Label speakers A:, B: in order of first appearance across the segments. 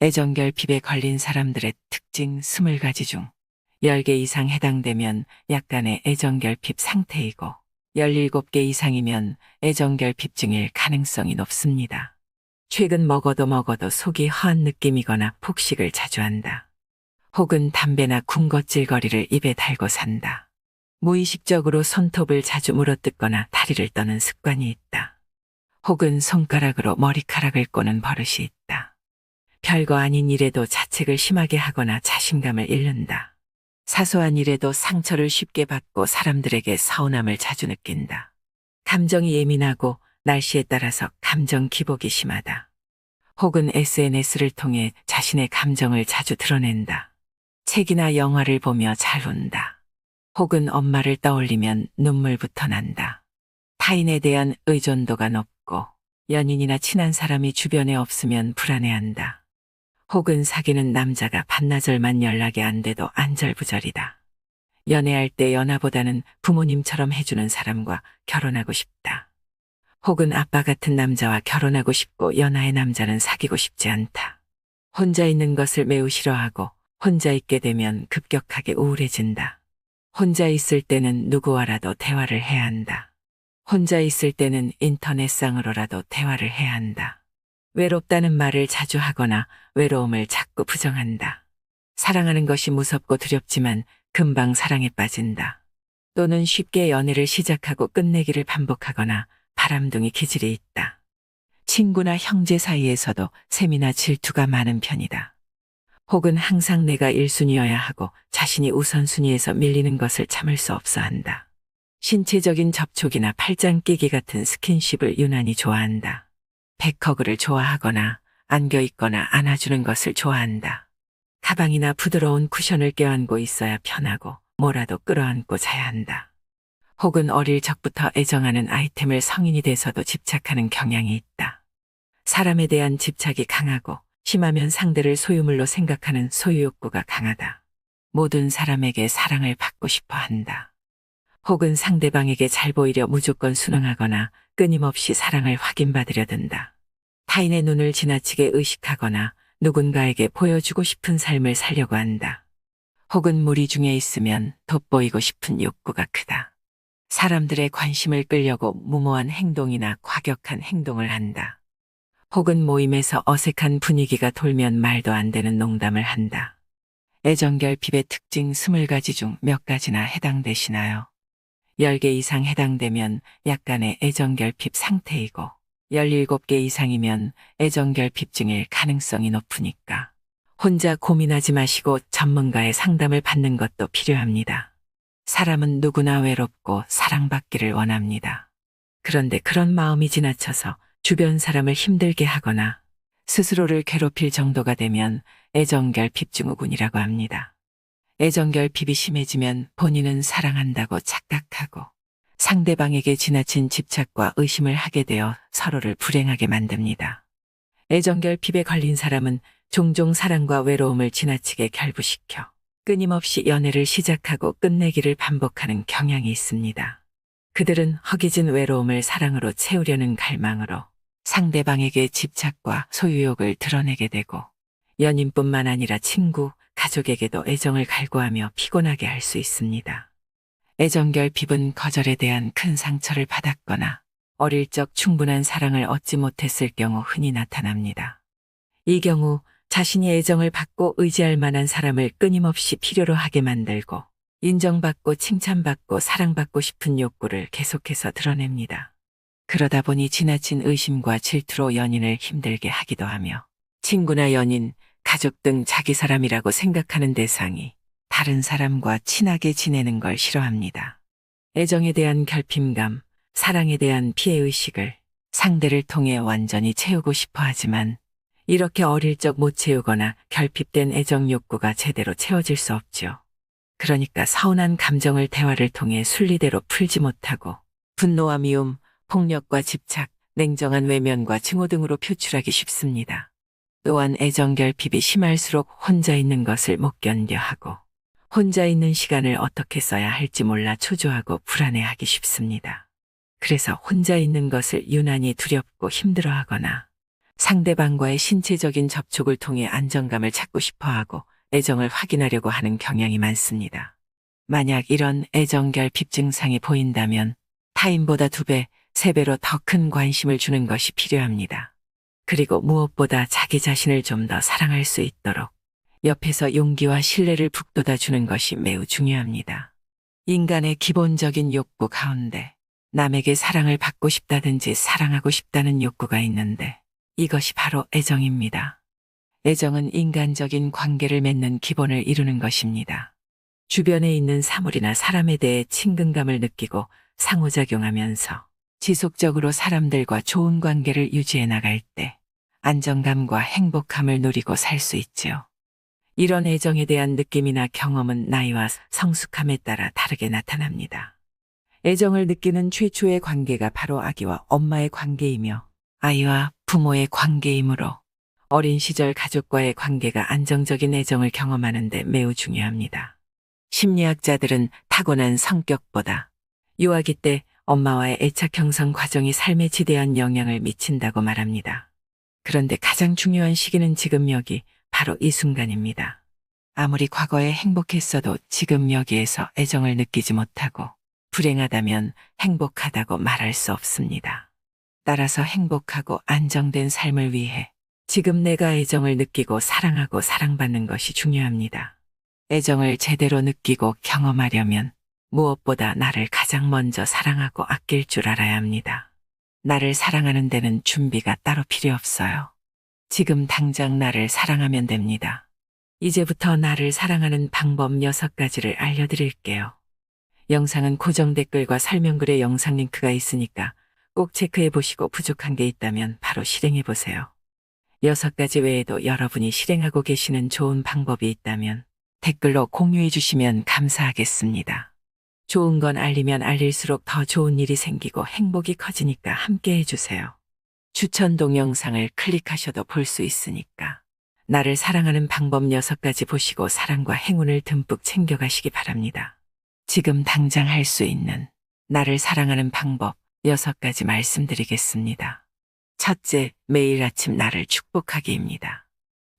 A: 애정결핍에 걸린 사람들의 특징 20가지 중 10개 이상 해당되면 약간의 애정결핍 상태이고 17개 이상이면 애정결핍증일 가능성이 높습니다. 최근 먹어도 속이 허한 느낌이거나 폭식을 자주 한다. 혹은 담배나 군것질거리를 입에 달고 산다. 무의식적으로 손톱을 자주 물어뜯거나 다리를 떠는 습관이 있다. 혹은 손가락으로 머리카락을 꼬는 버릇이 있다. 별거 아닌 일에도 자책을 심하게 하거나 자신감을 잃는다. 사소한 일에도 상처를 쉽게 받고 사람들에게 서운함을 자주 느낀다. 감정이 예민하고 날씨에 따라서 감정 기복이 심하다. 혹은 SNS를 통해 자신의 감정을 자주 드러낸다. 책이나 영화를 보며 잘 운다. 혹은 엄마를 떠올리면 눈물부터 난다. 타인에 대한 의존도가 높고 연인이나 친한 사람이 주변에 없으면 불안해한다. 혹은 사귀는 남자가 반나절만 연락이 안 돼도 안절부절이다. 연애할 때 연하보다는 부모님처럼 해주는 사람과 결혼하고 싶다. 혹은 아빠 같은 남자와 결혼하고 싶고 연하의 남자는 사귀고 싶지 않다. 혼자 있는 것을 매우 싫어하고 혼자 있게 되면 급격하게 우울해진다. 혼자 있을 때는 누구와라도 대화를 해야 한다. 혼자 있을 때는 인터넷상으로라도 대화를 해야 한다. 외롭다는 말을 자주 하거나 외로움을 자꾸 부정한다. 사랑하는 것이 무섭고 두렵지만 금방 사랑에 빠진다. 또는 쉽게 연애를 시작하고 끝내기를 반복하거나 바람둥이 기질이 있다. 친구나 형제 사이에서도 세미나 질투가 많은 편이다. 혹은 항상 내가 1순위여야 하고 자신이 우선순위에서 밀리는 것을 참을 수 없어 한다. 신체적인 접촉이나 팔짱 끼기 같은 스킨십을 유난히 좋아한다. 백허그를 좋아하거나 안겨있거나 안아주는 것을 좋아한다. 가방이나 부드러운 쿠션을 껴안고 있어야 편하고 뭐라도 끌어안고 자야 한다. 혹은 어릴 적부터 애정하는 아이템을 성인이 돼서도 집착하는 경향이 있다. 사람에 대한 집착이 강하고 심하면 상대를 소유물로 생각하는 소유욕구가 강하다. 모든 사람에게 사랑을 받고 싶어 한다. 혹은 상대방에게 잘 보이려 무조건 순응하거나 끊임없이 사랑을 확인받으려 든다. 타인의 눈을 지나치게 의식하거나 누군가에게 보여주고 싶은 삶을 살려고 한다. 혹은 무리 중에 있으면 돋보이고 싶은 욕구가 크다. 사람들의 관심을 끌려고 무모한 행동이나 과격한 행동을 한다. 혹은 모임에서 어색한 분위기가 돌면 말도 안 되는 농담을 한다. 애정결핍의 특징 20가지 중 몇 가지나 해당되시나요? 10개 이상 해당되면 약간의 애정결핍 상태이고 17개 이상이면 애정결핍증일 가능성이 높으니까 혼자 고민하지 마시고 전문가의 상담을 받는 것도 필요합니다. 사람은 누구나 외롭고 사랑받기를 원합니다. 그런데 그런 마음이 지나쳐서 주변 사람을 힘들게 하거나 스스로를 괴롭힐 정도가 되면 애정결핍증후군이라고 합니다. 애정결핍이 심해지면 본인은 사랑한다고 착각하고 상대방에게 지나친 집착과 의심을 하게 되어 서로를 불행하게 만듭니다. 애정결핍에 걸린 사람은 종종 사랑과 외로움을 지나치게 결부시켜 끊임없이 연애를 시작하고 끝내기를 반복하는 경향이 있습니다. 그들은 허기진 외로움을 사랑으로 채우려는 갈망으로 상대방에게 집착과 소유욕을 드러내게 되고 연인뿐만 아니라 친구, 가족에게도 애정을 갈구하며 피곤하게 할 수 있습니다. 애정결핍은 거절에 대한 큰 상처를 받았거나 어릴 적 충분한 사랑을 얻지 못했을 경우 흔히 나타납니다. 이 경우 자신이 애정을 받고 의지할 만한 사람을 끊임없이 필요로 하게 만들고 인정받고 칭찬받고 사랑받고 싶은 욕구를 계속해서 드러냅니다. 그러다 보니 지나친 의심과 질투로 연인을 힘들게 하기도 하며 친구나 연인, 가족 등 자기 사람이라고 생각하는 대상이 다른 사람과 친하게 지내는 걸 싫어합니다. 애정에 대한 결핍감, 사랑에 대한 피해의식을 상대를 통해 완전히 채우고 싶어 하지만 이렇게 어릴 적 못 채우거나 결핍된 애정 욕구가 제대로 채워질 수 없죠. 그러니까 서운한 감정을 대화를 통해 순리대로 풀지 못하고 분노와 미움, 폭력과 집착, 냉정한 외면과 증오 등으로 표출하기 쉽습니다. 또한 애정결핍이 심할수록 혼자 있는 것을 못 견뎌 하고 혼자 있는 시간을 어떻게 써야 할지 몰라 초조하고 불안해하기 쉽습니다. 그래서 혼자 있는 것을 유난히 두렵고 힘들어하거나 상대방과의 신체적인 접촉을 통해 안정감을 찾고 싶어 하고 애정을 확인하려고 하는 경향이 많습니다. 만약 이런 애정 결핍 증상이 보인다면 타인보다 2배, 3배로 더 큰 관심을 주는 것이 필요합니다. 그리고 무엇보다 자기 자신을 좀 더 사랑할 수 있도록 옆에서 용기와 신뢰를 북돋아 주는 것이 매우 중요합니다. 인간의 기본적인 욕구 가운데 남에게 사랑을 받고 싶다든지 사랑하고 싶다는 욕구가 있는데 이것이 바로 애정입니다. 애정은 인간적인 관계를 맺는 기본을 이루는 것입니다. 주변에 있는 사물이나 사람에 대해 친근감을 느끼고 상호작용하면서 지속적으로 사람들과 좋은 관계를 유지해 나갈 때 안정감과 행복함을 누리고 살 수 있지요. 이런 애정에 대한 느낌이나 경험은 나이와 성숙함에 따라 다르게 나타납니다. 애정을 느끼는 최초의 관계가 바로 아기와 엄마의 관계이며 아이와 부모의 관계이므로 어린 시절 가족과의 관계가 안정적인 애정을 경험하는 데 매우 중요합니다. 심리학자들은 타고난 성격보다 유아기 때 엄마와의 애착 형성 과정이 삶에 지대한 영향을 미친다고 말합니다. 그런데 가장 중요한 시기는 지금 여기, 바로 이 순간입니다. 아무리 과거에 행복했어도 지금 여기에서 애정을 느끼지 못하고 불행하다면 행복하다고 말할 수 없습니다. 따라서 행복하고 안정된 삶을 위해 지금 내가 애정을 느끼고 사랑하고 사랑받는 것이 중요합니다. 애정을 제대로 느끼고 경험하려면 무엇보다 나를 가장 먼저 사랑하고 아낄 줄 알아야 합니다. 나를 사랑하는 데는 준비가 따로 필요 없어요. 지금 당장 나를 사랑하면 됩니다. 이제부터 나를 사랑하는 방법 6가지를 알려드릴게요. 영상은 고정 댓글과 설명글에 영상 링크가 있으니까 꼭 체크해 보시고 부족한 게 있다면 바로 실행해 보세요. 6가지 외에도 여러분이 실행하고 계시는 좋은 방법이 있다면 댓글로 공유해 주시면 감사하겠습니다. 좋은 건 알리면 알릴수록 더 좋은 일이 생기고 행복이 커지니까 함께 해주세요. 추천 동영상을 클릭하셔도 볼 수 있으니까 나를 사랑하는 방법 6가지 보시고 사랑과 행운을 듬뿍 챙겨가시기 바랍니다. 지금 당장 할 수 있는 나를 사랑하는 방법 6가지 말씀드리겠습니다. 첫째, 매일 아침 나를 축복하기입니다.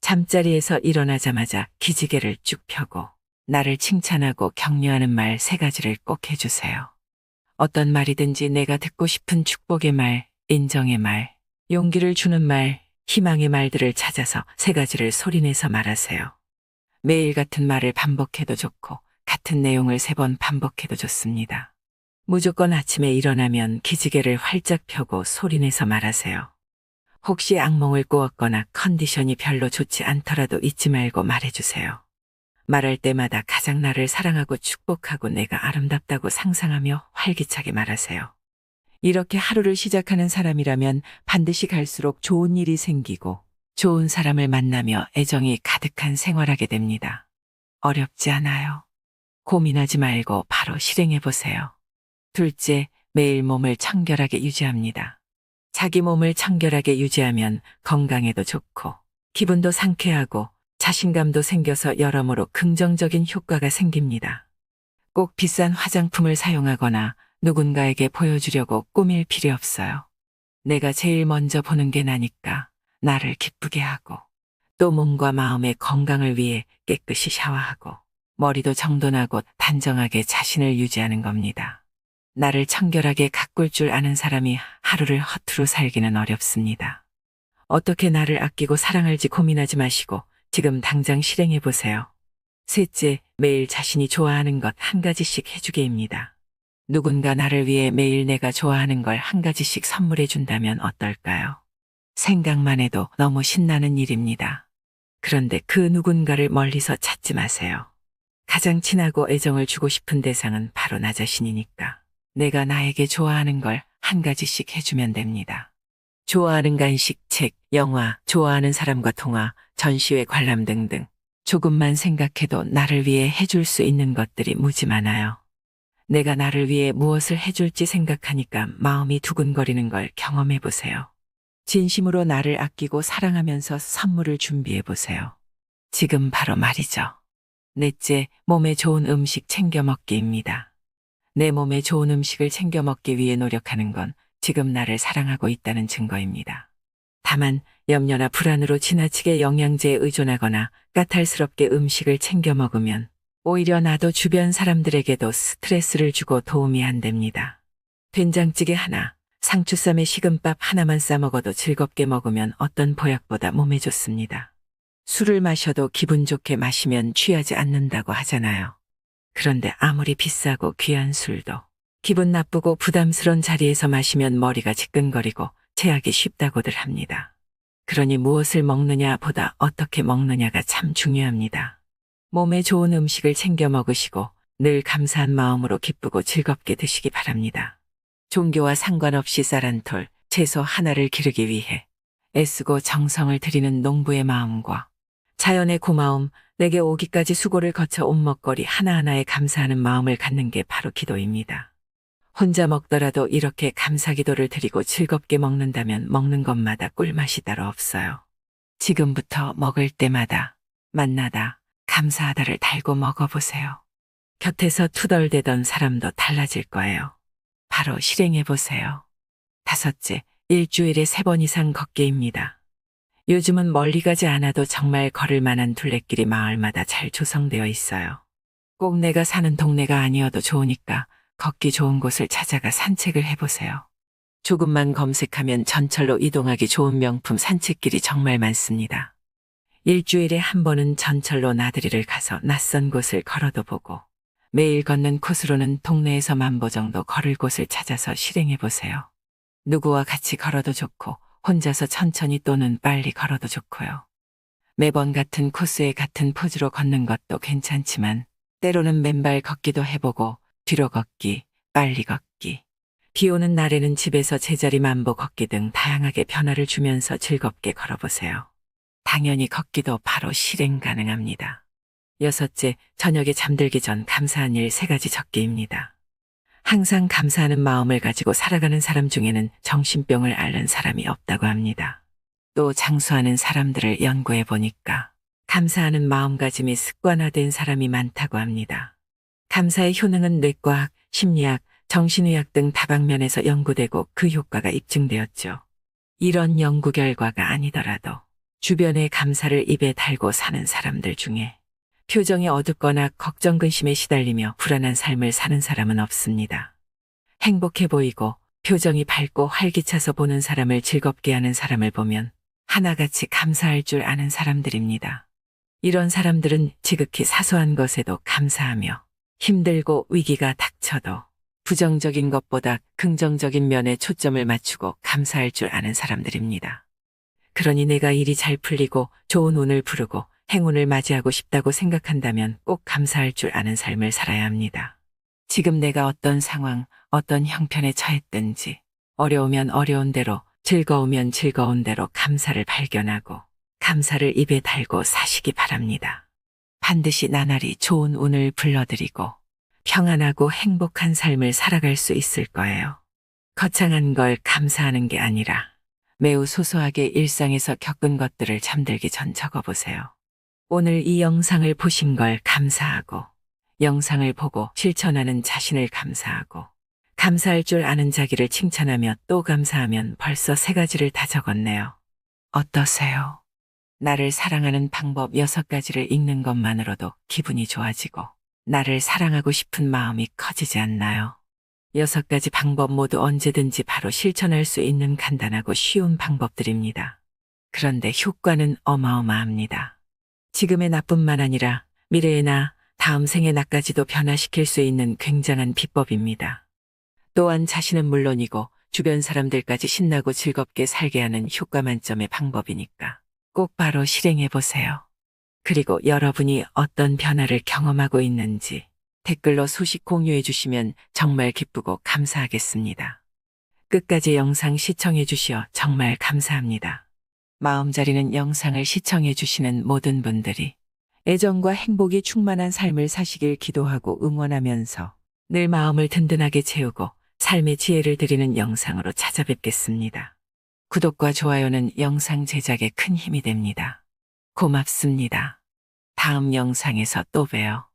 A: 잠자리에서 일어나자마자 기지개를 쭉 펴고 나를 칭찬하고 격려하는 말 3가지를 꼭 해주세요. 어떤 말이든지 내가 듣고 싶은 축복의 말, 인정의 말, 용기를 주는 말, 희망의 말들을 찾아서 3가지를 소리내서 말하세요. 매일 같은 말을 반복해도 좋고 같은 내용을 3번 반복해도 좋습니다. 무조건 아침에 일어나면 기지개를 활짝 펴고 소리내서 말하세요. 혹시 악몽을 꾸었거나 컨디션이 별로 좋지 않더라도 잊지 말고 말해주세요. 말할 때마다 가장 나를 사랑하고 축복하고 내가 아름답다고 상상하며 활기차게 말하세요. 이렇게 하루를 시작하는 사람이라면 반드시 갈수록 좋은 일이 생기고 좋은 사람을 만나며 애정이 가득한 생활하게 됩니다. 어렵지 않아요. 고민하지 말고 바로 실행해보세요. 둘째, 매일 몸을 청결하게 유지합니다. 자기 몸을 청결하게 유지하면 건강에도 좋고 기분도 상쾌하고 자신감도 생겨서 여러모로 긍정적인 효과가 생깁니다. 꼭 비싼 화장품을 사용하거나 누군가에게 보여주려고 꾸밀 필요 없어요. 내가 제일 먼저 보는 게 나니까 나를 기쁘게 하고 또 몸과 마음의 건강을 위해 깨끗이 샤워하고 머리도 정돈하고 단정하게 자신을 유지하는 겁니다. 나를 청결하게 가꿀 줄 아는 사람이 하루를 허투루 살기는 어렵습니다. 어떻게 나를 아끼고 사랑할지 고민하지 마시고 지금 당장 실행해 보세요. 셋째, 매일 자신이 좋아하는 것 1가지씩 해주기입니다. 누군가 나를 위해 매일 내가 좋아하는 걸 1가지씩 선물해 준다면 어떨까요? 생각만 해도 너무 신나는 일입니다. 그런데 그 누군가를 멀리서 찾지 마세요. 가장 친하고 애정을 주고 싶은 대상은 바로 나 자신이니까 내가 나에게 좋아하는 걸 1가지씩 해주면 됩니다. 좋아하는 간식, 책, 영화, 좋아하는 사람과 통화, 전시회 관람 등등 조금만 생각해도 나를 위해 해줄 수 있는 것들이 무지 많아요. 내가 나를 위해 무엇을 해줄지 생각하니까 마음이 두근거리는 걸 경험해 보세요. 진심으로 나를 아끼고 사랑하면서 선물을 준비해 보세요. 지금 바로 말이죠. 넷째, 몸에 좋은 음식 챙겨 먹기입니다. 내 몸에 좋은 음식을 챙겨 먹기 위해 노력하는 건 지금 나를 사랑하고 있다는 증거입니다. 다만 염려나 불안으로 지나치게 영양제에 의존하거나 까탈스럽게 음식을 챙겨 먹으면 오히려 나도 주변 사람들에게도 스트레스를 주고 도움이 안 됩니다. 된장찌개 하나, 상추쌈에 식은밥 하나만 싸 먹어도 즐겁게 먹으면 어떤 보약보다 몸에 좋습니다. 술을 마셔도 기분 좋게 마시면 취하지 않는다고 하잖아요. 그런데 아무리 비싸고 귀한 술도 기분 나쁘고 부담스러운 자리에서 마시면 머리가 지끈거리고 체하기 쉽다고들 합니다. 그러니 무엇을 먹느냐 보다 어떻게 먹느냐가 참 중요합니다. 몸에 좋은 음식을 챙겨 먹으시고 늘 감사한 마음으로 기쁘고 즐겁게 드시기 바랍니다. 종교와 상관없이 쌀 한 톨, 채소 하나를 기르기 위해 애쓰고 정성을 들이는 농부의 마음과 자연의 고마움, 내게 오기까지 수고를 거쳐 온 먹거리 하나하나에 감사하는 마음을 갖는 게 바로 기도입니다. 혼자 먹더라도 이렇게 감사 기도를 드리고 즐겁게 먹는다면 먹는 것마다 꿀맛이 따로 없어요. 지금부터 먹을 때마다 만나다 감사하다를 달고 먹어보세요. 곁에서 투덜대던 사람도 달라질 거예요. 바로 실행해보세요. 5째, 일주일에 3번 이상 걷기입니다. 요즘은 멀리 가지 않아도 정말 걸을 만한 둘레길이 마을마다 잘 조성되어 있어요. 꼭 내가 사는 동네가 아니어도 좋으니까 걷기 좋은 곳을 찾아가 산책을 해보세요. 조금만 검색하면 전철로 이동하기 좋은 명품 산책길이 정말 많습니다. 일주일에 한 번은 전철로 나들이를 가서 낯선 곳을 걸어도 보고 매일 걷는 코스로는 동네에서 10,000보 정도 걸을 곳을 찾아서 실행해보세요. 누구와 같이 걸어도 좋고 혼자서 천천히 또는 빨리 걸어도 좋고요. 매번 같은 코스에 같은 포즈로 걷는 것도 괜찮지만 때로는 맨발 걷기도 해보고 뒤로 걷기, 빨리 걷기, 비 오는 날에는 집에서 제자리 만보 걷기 등 다양하게 변화를 주면서 즐겁게 걸어보세요. 당연히 걷기도 바로 실행 가능합니다. 6째, 저녁에 잠들기 전 감사한 일 3가지 적기입니다. 항상 감사하는 마음을 가지고 살아가는 사람 중에는 정신병을 앓는 사람이 없다고 합니다. 또 장수하는 사람들을 연구해 보니까 감사하는 마음가짐이 습관화된 사람이 많다고 합니다. 감사의 효능은 뇌과학, 심리학, 정신의학 등 다방면에서 연구되고 그 효과가 입증되었죠. 이런 연구 결과가 아니더라도 주변에 감사를 입에 달고 사는 사람들 중에 표정이 어둡거나 걱정 근심에 시달리며 불안한 삶을 사는 사람은 없습니다. 행복해 보이고 표정이 밝고 활기차서 보는 사람을 즐겁게 하는 사람을 보면 하나같이 감사할 줄 아는 사람들입니다. 이런 사람들은 지극히 사소한 것에도 감사하며 힘들고 위기가 닥쳐도 부정적인 것보다 긍정적인 면에 초점을 맞추고 감사할 줄 아는 사람들입니다. 그러니 내가 일이 잘 풀리고 좋은 운을 부르고 행운을 맞이하고 싶다고 생각한다면 꼭 감사할 줄 아는 삶을 살아야 합니다. 지금 내가 어떤 상황, 어떤 형편에 처했든지 어려우면 어려운 대로, 즐거우면 즐거운 대로 감사를 발견하고 감사를 입에 달고 사시기 바랍니다. 반드시 나날이 좋은 운을 불러들이고 평안하고 행복한 삶을 살아갈 수 있을 거예요. 거창한 걸 감사하는 게 아니라 매우 소소하게 일상에서 겪은 것들을 잠들기 전 적어보세요. 오늘 이 영상을 보신 걸 감사하고 영상을 보고 실천하는 자신을 감사하고 감사할 줄 아는 자기를 칭찬하며 또 감사하면 벌써 3가지를 다 적었네요. 어떠세요? 나를 사랑하는 방법 6가지를 읽는 것만으로도 기분이 좋아지고 나를 사랑하고 싶은 마음이 커지지 않나요? 6가지 방법 모두 언제든지 바로 실천할 수 있는 간단하고 쉬운 방법들입니다. 그런데 효과는 어마어마합니다. 지금의 나뿐만 아니라 미래의 나, 다음 생의 나까지도 변화시킬 수 있는 굉장한 비법입니다. 또한 자신은 물론이고 주변 사람들까지 신나고 즐겁게 살게 하는 효과 만점의 방법이니까 꼭 바로 실행해보세요. 그리고 여러분이 어떤 변화를 경험하고 있는지 댓글로 소식 공유해 주시면 정말 기쁘고 감사하겠습니다. 끝까지 영상 시청해 주시어 정말 감사합니다. 마음자리는 영상을 시청해 주시는 모든 분들이 애정과 행복이 충만한 삶을 사시길 기도하고 응원하면서 늘 마음을 든든하게 채우고 삶의 지혜를 드리는 영상으로 찾아뵙겠습니다. 구독과 좋아요는 영상 제작에 큰 힘이 됩니다. 고맙습니다. 다음 영상에서 또 봬요.